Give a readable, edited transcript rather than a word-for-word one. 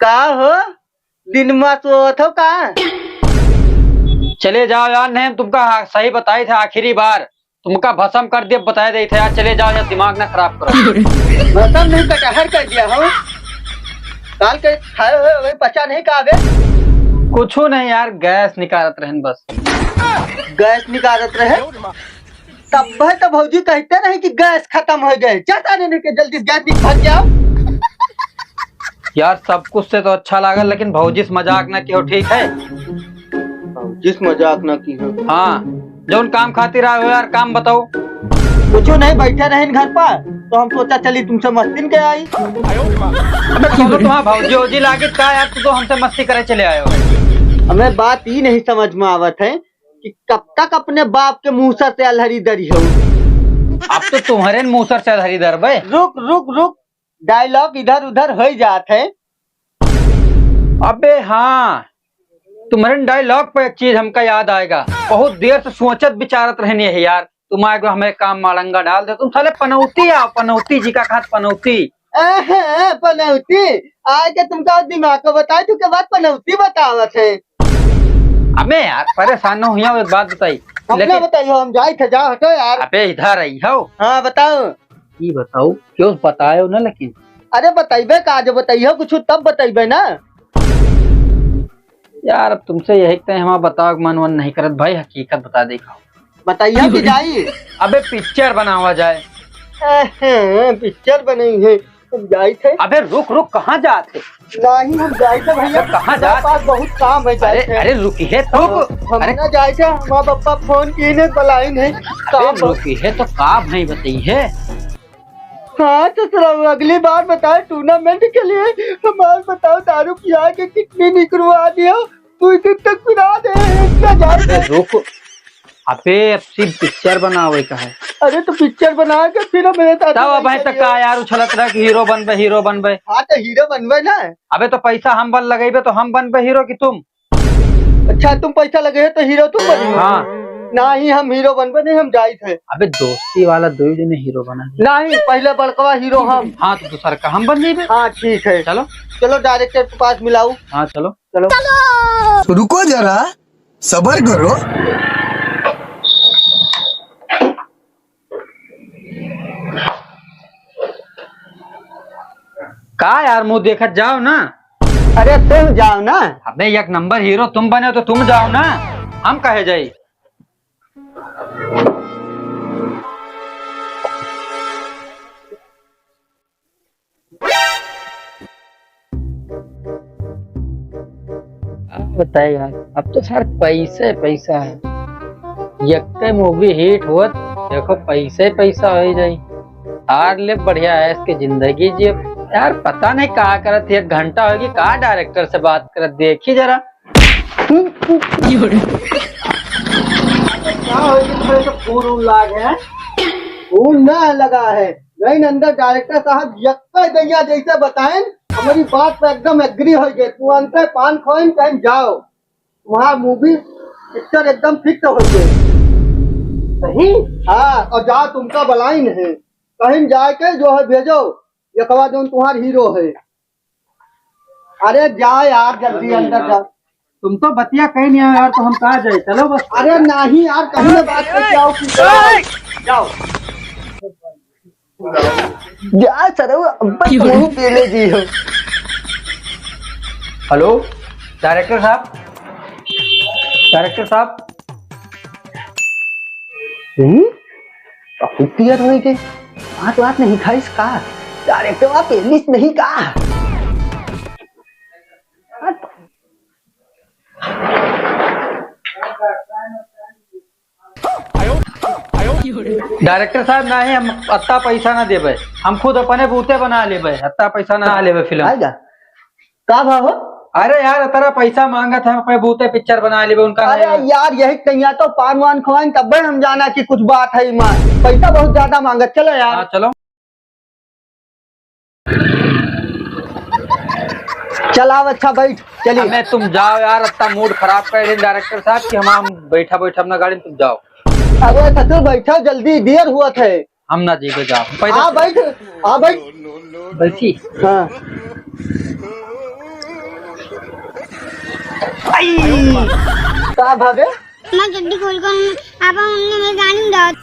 का हो दिन में सोत हो का? चले जाओ यार, नहीं तुमका सही बताई थे आखिरी बार, तुमका भस्म कर दिया बताए दे थे यार। चले जाओ यार, दिमाग ना खराब करो। भस्म नहीं कटहर कर दिया हो। काल के खाए हुए वही पचा नहीं का बे? कुछ नहीं यार, गैस निकालत रहन बस। गैस निकालत रहे तब तो भौजी कहते नहीं कि गैस खत्म हो गए, चाहता नहीं कि जल्दी गैस निकल जाओ। यार सब कुछ से तो अच्छा लागल, लेकिन भौजी से मजाक ना कियो, ठीक है? जिस मजाक न की हो। हाँ, जौन काम खातिर आए हो यार, काम बताओ। कुछ नहीं, बैठे रहे घर पर तो हम सोचा चली तुमसे मस्ती के आई। अबे तो तुम्हारा भौजी वौजी लागे का यार, तू तो हमसे मस्ती करे चले आए हो। हमें बात ही नहीं समझ में आवत है कि कब तक अपने बाप के मुंह से अलहरी दरी हो। अब तो तुम्हारे मुंह से हरीदर भाई। रुक रुक रुक, डायलॉग इधर उधर हो जात है। अबे हाँ, तुम्हारे डायलॉग पे एक चीज हमका याद आएगा। बहुत देर से सोचत विचारत रहनी है यार, तुम आएगा हमें काम मालंगा डाल दे। तुम साले पनौती आओ, पनौती जी का खात पनौती। पनौती आए के तुमका दिमाग को बताए तू के बाद पनौती बतावत है। अबे यार परेशान न हुई, एक बात बताई। अपना बताइए, हम जाए थे, जाओ हटो यार। अबे इधर आई हो। हाँ बताओ। ये बताओ क्यों बताए हो ना, लेकिन अरे बताइबे का, जो बताइए कुछ तब बताइबे ना यार। अब तुमसे यही कहते हैं, हमारा बताओ मन वन नहीं करत भाई, हकीकत बता देखा। बताइए कि जाइए। अबे पिक्चर बनावा जाए। पिक्चर बनी है, तुम जाए थे। अबे रुक रुक, कहाँ जाते? नहीं हम जाए थे भैया, कहाँ जा? पास बहुत काम है। अरे अरे रुकी तो। हम अरे ना जाए थे, हमारे पापा फोन किए ने बुलाई नहीं। काम रुकी है तो काम नहीं बताई है। हाँ तो चलो अगली बार बताओ, टूर्नामेंट के लिए हमारे बताओ दारू पिया के कितनी निकलवा दिया, तू दिन तक पिला दे इतना जाए। रुक, अबे अब सिर्फ पिक्चर बनावे का है। अरे तो पिक्चर बना के फिर मेरे तब अब तक का यार उछलत रहा कि हीरो बनबे हीरो बनबे। हाँ तो हीरो बनबे ना। अबे तो पैसा हम बन लगेबे तो हम बनबे हीरो की तुम? अच्छा तुम पैसा लगे तो हीरो तुम बने? हाँ नहीं हम हीरो बनबे नहीं, हम जाए थे। अबे दोस्ती वाला दो जने हीरो बना। नहीं पहले बड़कवा हीरो हम। हाँ तो दूसरा का हम बन जाइबे। हाँ ठीक है, चलो चलो डायरेक्टर के पास मिलाऊ। हाँ चलो चलो रुको जरा, सबर करो। का यार मुंह देखत जाओ ना। अरे तुम जाओ ना। अबे एक नंबर हीरो तुम बने हो तो तुम जाओ ना, हम कहे जाई। बताए यार, अब तो सर पैसे पैसा है। एक मूवी हिट हुआ देखो, पैसे पैसा हो जाए। हार ले बढ़िया है इसकी जिंदगी जी। यार पता नहीं कहा करत, एक घंटा होगी कहा डायरेक्टर से बात करत, देखी जरा। फूल ना लगा है नहीं, अंदर डायरेक्टर साहब यक्का दैया जैसे बताएं, हमारी बात पे एकदम एग्री हो गए। तू अंतर पान खोइन कहीं जाओ, वहाँ मूवी पिक्चर एकदम फिक्स हो गए। सही हाँ, और जा तुमका बलाइन है, कहीं जाके जो है भेजो यकवा जो तुम्हार हीरो है। अरे जा यार जल्दी अंदर जा। तुम तो बतिया कहीं नहीं यार, तो हम कहा जाए? चलो बस। अरे नहीं यार, कहीं ना बात करके आओ। जाओ जा सर, तुम पीले जी हो। हेलो डायरेक्टर साहब, डायरेक्टर साहब। क्लियर हो गए, बात नहीं था इसका। डायरेक्टर आप पेलिस नहीं कहा। डायरेक्टर साहब नहीं, हम अत्ता पैसा ना देबे, हम खुद अपने बूते बना लेबे, अत्ता पैसा ना लेबे फिल्म। आएगा का भाव? अरे यार तेरा पैसा मांगा था, हम अपने बूते पिक्चर बना लेबे उनका। अरे यार यही कहीं तो पान वान खुआन तब हम जाना कि कुछ बात है। मां पैसा बहुत ज्यादा मांगा, चलो यार। हाँ चलो चलाओ, अच्छा बैठ चलिए। हमें तुम जाओ यार, अत्ता मूड खराब कर रहे डायरेक्टर साहब कि हम बैठा बैठा अपना गाड़ी में, तुम जाओ। अरे ससुर बैठो, जल्दी देर हुआ थे। हम ना जीवे, जाओ हाँ बैठ, हाँ बैठ बैठी। हाँ का भागे मैं गड्डी खोल कर आप उनने मेरे गाड़ी में डाल